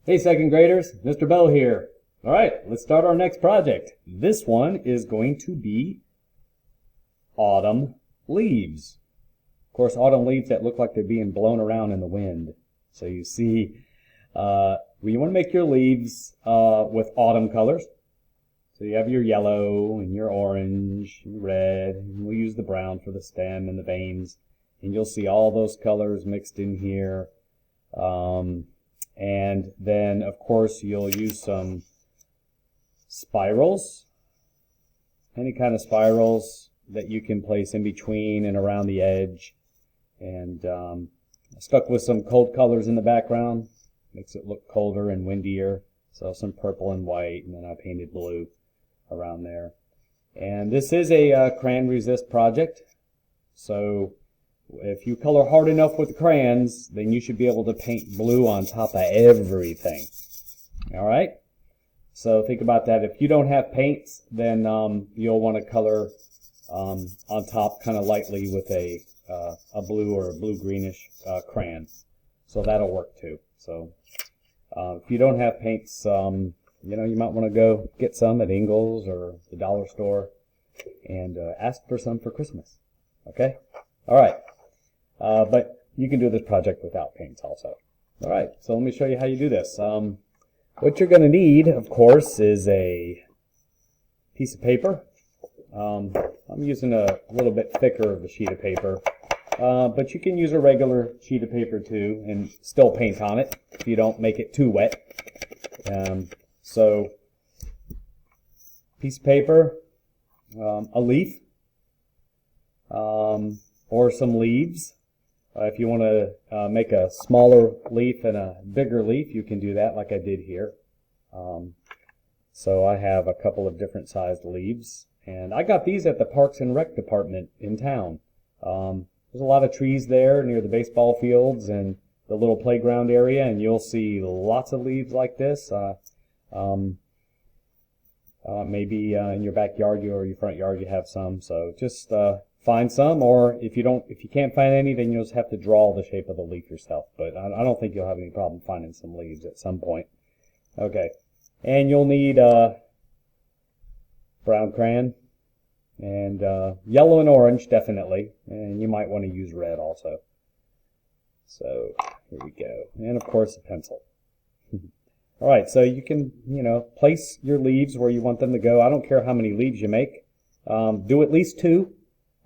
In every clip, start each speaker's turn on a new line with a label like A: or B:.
A: Hey second graders, Mr. Bell here. All right, let's start our next project. This one is going to be autumn leaves. Of course, autumn leaves that look like they're being blown around in the wind. So you see, you want to make your leaves with autumn colors. So you have your yellow and your orange, and red, and we'll use the brown for the stem and the veins. And you'll see all those colors mixed in here. And then, of course, you'll use some spirals, any kind of spirals that you can place in between and around the edge. And I stuck with some cold colors in the background, makes it look colder and windier. So some purple and white, and then I painted blue around there. And this is a crayon resist project, so if you color hard enough with the crayons, then you should be able to paint blue on top of everything. All right? So think about that. If you don't have paints, then you'll want to color on top kind of lightly with a blue or a blue-greenish crayon. So that'll work too. So if you don't have paints, you might want to go get some at Ingles or the dollar store and ask for some for Christmas. Okay? All right. But you can do this project without paints also. All right, so let me show you how you do this. What you're going to need, of course, is a piece of paper. I'm using a little bit thicker of a sheet of paper, but you can use a regular sheet of paper too and still paint on it if you don't make it too wet. So, piece of paper, a leaf, or some leaves. If you want to make a smaller leaf and a bigger leaf, you can do that like I did here. So I have a couple of different sized leaves, and I got these at the Parks and Rec department in town. There's a lot of trees there near the baseball fields and the little playground area, and you'll see lots of leaves like this. Maybe in your backyard or your front yard you have some. So just find some, or if you can't find any, then you'll just have to draw the shape of the leaf yourself. But I don't think you'll have any problem finding some leaves at some point. Okay, and you'll need brown crayon and yellow and orange definitely, and you might want to use red also. So here we go, and of course a pencil. All right, so you can place your leaves where you want them to go. I don't care how many leaves you make. Do at least 2.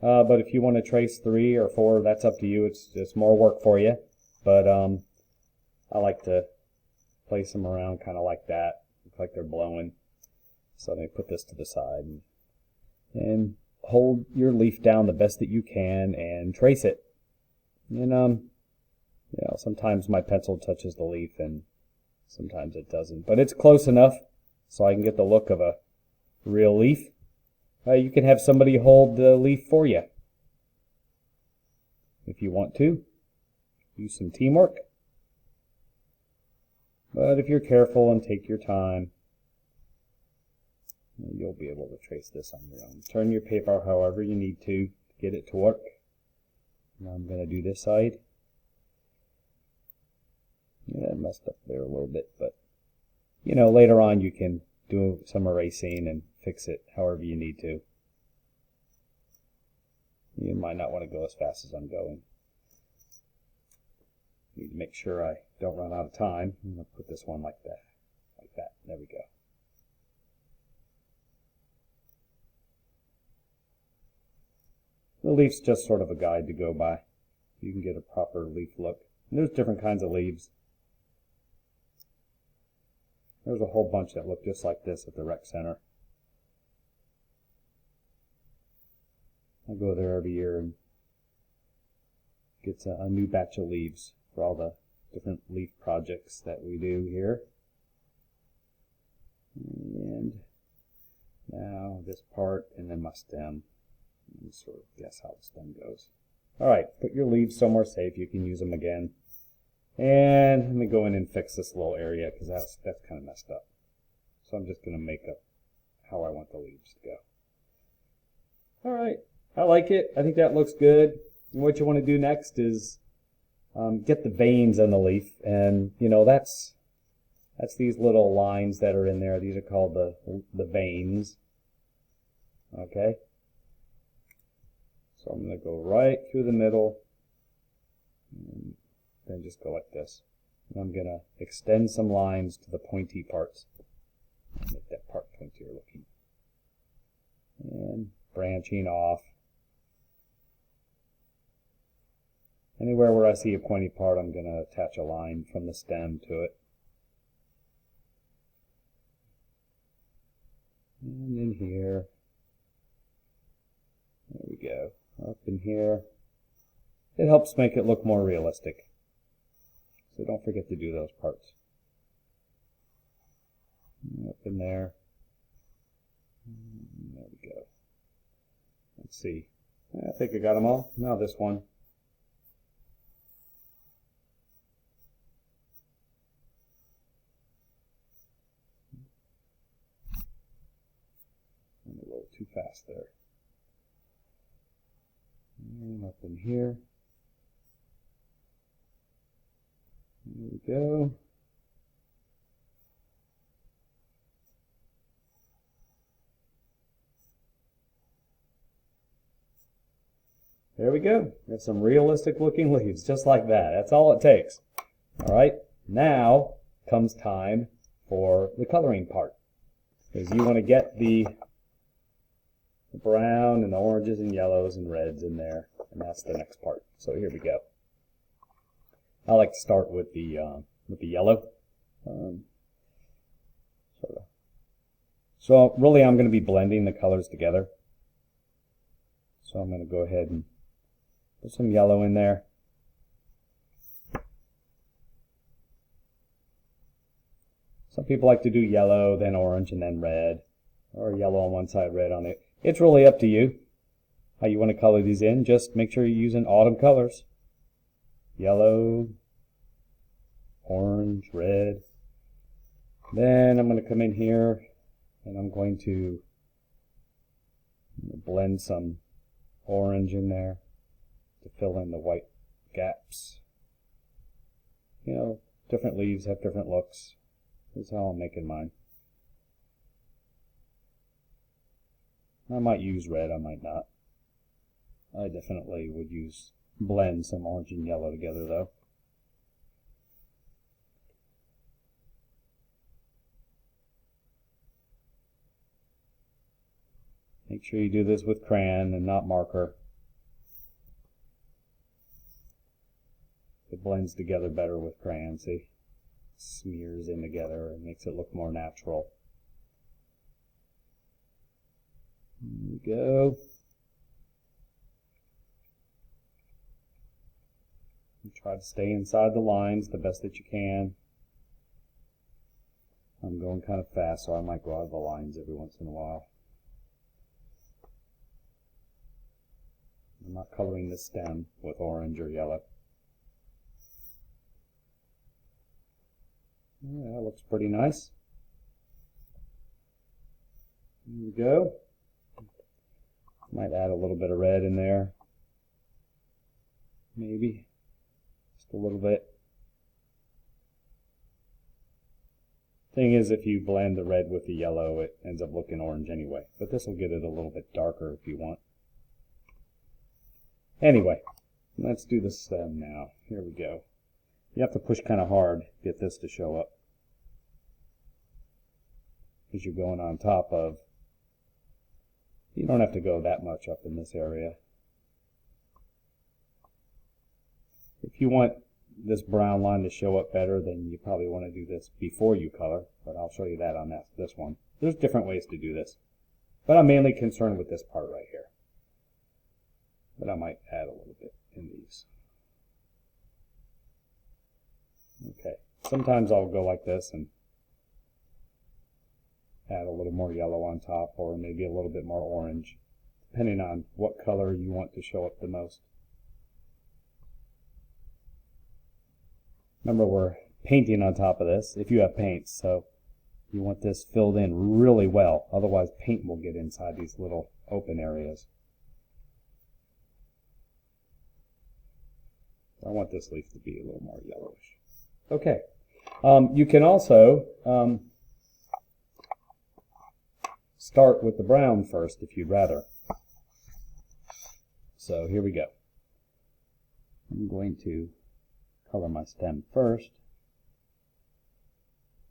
A: But if you want to trace 3 or 4, that's up to you. It's more work for you. But I like to place them around kind of like that. Look like they're blowing. So let me put this to the side. And hold your leaf down the best that you can and trace it. And sometimes my pencil touches the leaf and sometimes it doesn't. But it's close enough so I can get the look of a real leaf. You can have somebody hold the leaf for you if you want to. Use some teamwork. But if you're careful and take your time, you'll be able to trace this on your own. Turn your paper however you need to get it to work. Now I'm going to do this side. Yeah, I messed up there a little bit, but later on you can do some erasing and fix it however you need to. You might not want to go as fast as I'm going. Need to make sure I don't run out of time. I'm going to put this one like that. Like that. There we go. The leaf's just sort of a guide to go by. You can get a proper leaf look. And there's different kinds of leaves. There's a whole bunch that look just like this at the rec center. I go there every year and get a new batch of leaves for all the different leaf projects that we do here. And now this part and then my stem. You sort of guess how the stem goes. Alright, put your leaves somewhere safe. You can use them again. And let me go in and fix this little area because that's kind of messed up. So I'm just going to make up how I want the leaves to go. Alright, I like it. I think that looks good. And what you want to do next is get the veins on the leaf. And, that's That's these little lines that are in there. These are called the veins. Okay? So I'm going to go right through the middle, and then just go like this. And I'm going to extend some lines to the pointy parts. Make that part pointier looking. And branching off. Anywhere where I see a pointy part, I'm going to attach a line from the stem to it. And in here. There we go. Up in here. It helps make it look more realistic. So don't forget to do those parts. Up in there. There we go. Let's see. I think I got them all. Now this one. I'm a little too fast there. And up in here. There we go. There we go. We have some realistic looking leaves, just like that. That's all it takes. All right, now comes time for the coloring part. Because you want to get the brown and the oranges and yellows and reds in there, and that's the next part. So here we go. I like to start with the yellow. So really I'm going to be blending the colors together. So I'm going to go ahead and put some yellow in there. Some people like to do yellow, then orange, and then red. Or yellow on one side, red on it. It's really up to you how you want to color these in. Just make sure you're using autumn colors. Yellow, orange, red. Then I'm going to come in here and I'm going to blend some orange in there to fill in the white gaps. You know, different leaves have different looks. This is how I'm making mine. I might use red, I might not. I definitely would blend some orange and yellow together though. Make sure you do this with crayon and not marker. It blends together better with crayon, see? Smears in together and makes it look more natural. There we go. And try to stay inside the lines the best that you can. I'm going kind of fast, so I might go out of the lines every once in a while. I'm not coloring the stem with orange or yellow. Yeah, that looks pretty nice. There we go. Might add a little bit of red in there. Maybe. Just a little bit. Thing is, if you blend the red with the yellow, it ends up looking orange anyway. But this will get it a little bit darker if you want. Anyway, let's do the stem now. Here we go. You have to push kind of hard to get this to show up. Because you're going on top of. You don't have to go that much up in this area. If you want this brown line to show up better, then you probably want to do this before you color, but I'll show you that on this one. There's different ways to do this, but I'm mainly concerned with this part right here. But I might add a little bit in these. Okay, sometimes I'll go like this and add a little more yellow on top, or maybe a little bit more orange, depending on what color you want to show up the most. Remember, we're painting on top of this, if you have paints, so you want this filled in really well, otherwise paint will get inside these little open areas. I want this leaf to be a little more yellowish. Okay, You can also start with the brown first if you'd rather. So here we go. I'm going to color my stem first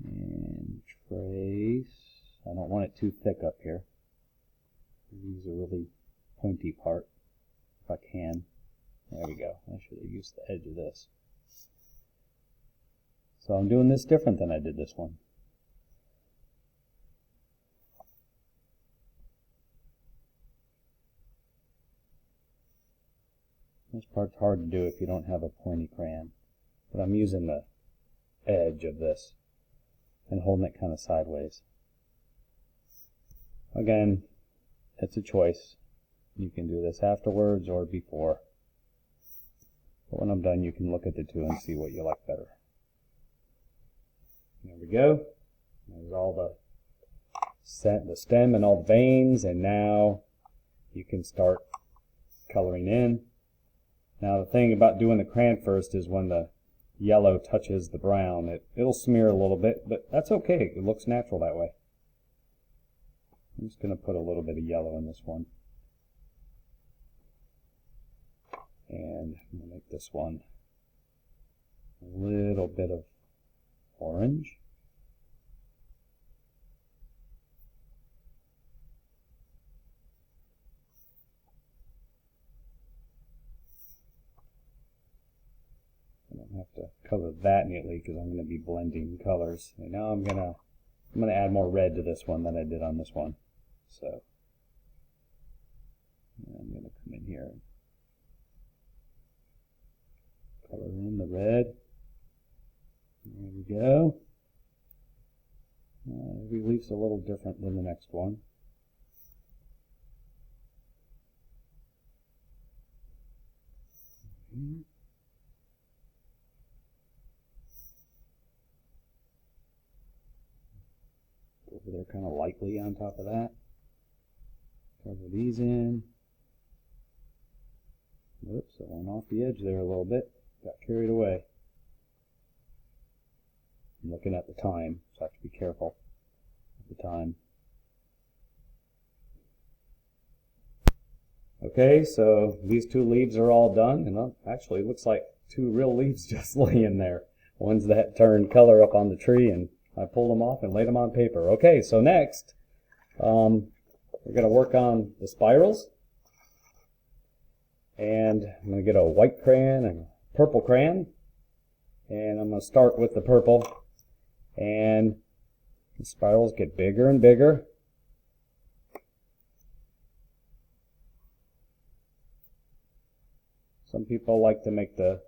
A: and trace. I don't want it too thick up here. Use a really pointy part if I can. There we go. I should have used the edge of this. So I'm doing this different than I did this one. This part's hard to do if you don't have a pointy crayon. But I'm using the edge of this and holding it kind of sideways. Again, it's a choice. You can do this afterwards or before. But when I'm done, you can look at the two and see what you like better. There we go. There's all the stem and all the veins, and now you can start coloring in. Now the thing about doing the crayon first is when the yellow touches the brown, it'll smear a little bit, but that's okay. It looks natural that way. I'm just going to put a little bit of yellow in this one. And I'm going to make this one a little bit of orange. I don't have to color that neatly because I'm going to be blending colors. And now I'm going to add more red to this one than I did on this one. So I'm going to come in here and color in the red. There we go. Every leaf's a little different than the next one. Go over there kind of lightly on top of that. Cover these in. Whoops, I went off the edge there a little bit. Got carried away. I'm looking at the time, so I have to be careful at the time. Okay, so these two leaves are all done, and actually it looks like two real leaves just laying there. Ones that turned color up on the tree, and I pulled them off and laid them on paper. Okay, so next, we're going to work on the spirals. And I'm going to get a white crayon and a purple crayon. And I'm going to start with the purple. And the spirals get bigger and bigger. Some people like to make the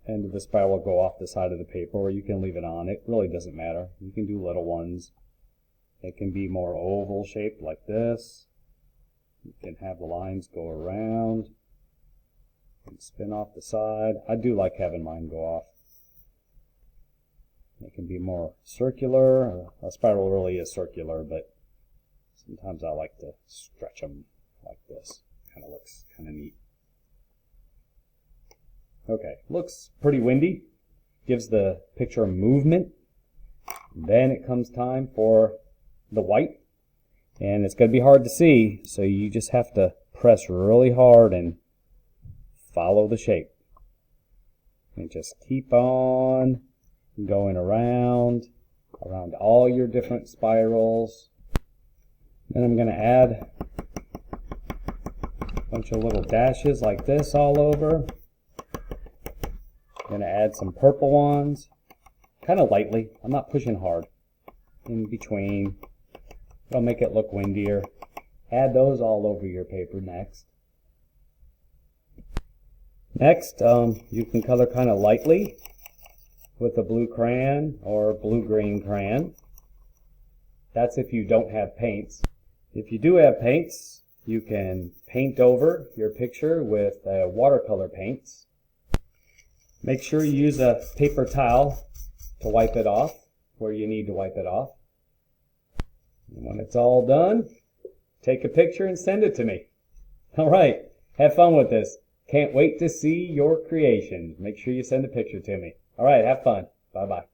A: end of the spiral go off the side of the paper, or you can leave it on. It really doesn't matter. You can do little ones. It can be more oval shaped like this. You can have the lines go around and spin off the side. I do like having mine go off. It can be more circular. A spiral really is circular, but sometimes I like to stretch them like this. Kind of looks kind of neat. Okay, looks pretty windy. Gives the picture movement. Then it comes time for the white. And it's going to be hard to see, so you just have to press really hard and follow the shape. And just keep on going around all your different spirals. Then I'm going to add a bunch of little dashes like this all over. I'm going to add some purple ones, kind of lightly. I'm not pushing hard. In between. It'll make it look windier. Add those all over your paper next. Next, you can color kind of lightly with a blue crayon or blue-green crayon. That's if you don't have paints. If you do have paints, you can paint over your picture with watercolor paints. Make sure you use a paper towel to wipe it off where you need to wipe it off. And when it's all done, take a picture and send it to me. All right, have fun with this. Can't wait to see your creations. Make sure you send a picture to me. All right, have fun. Bye-bye.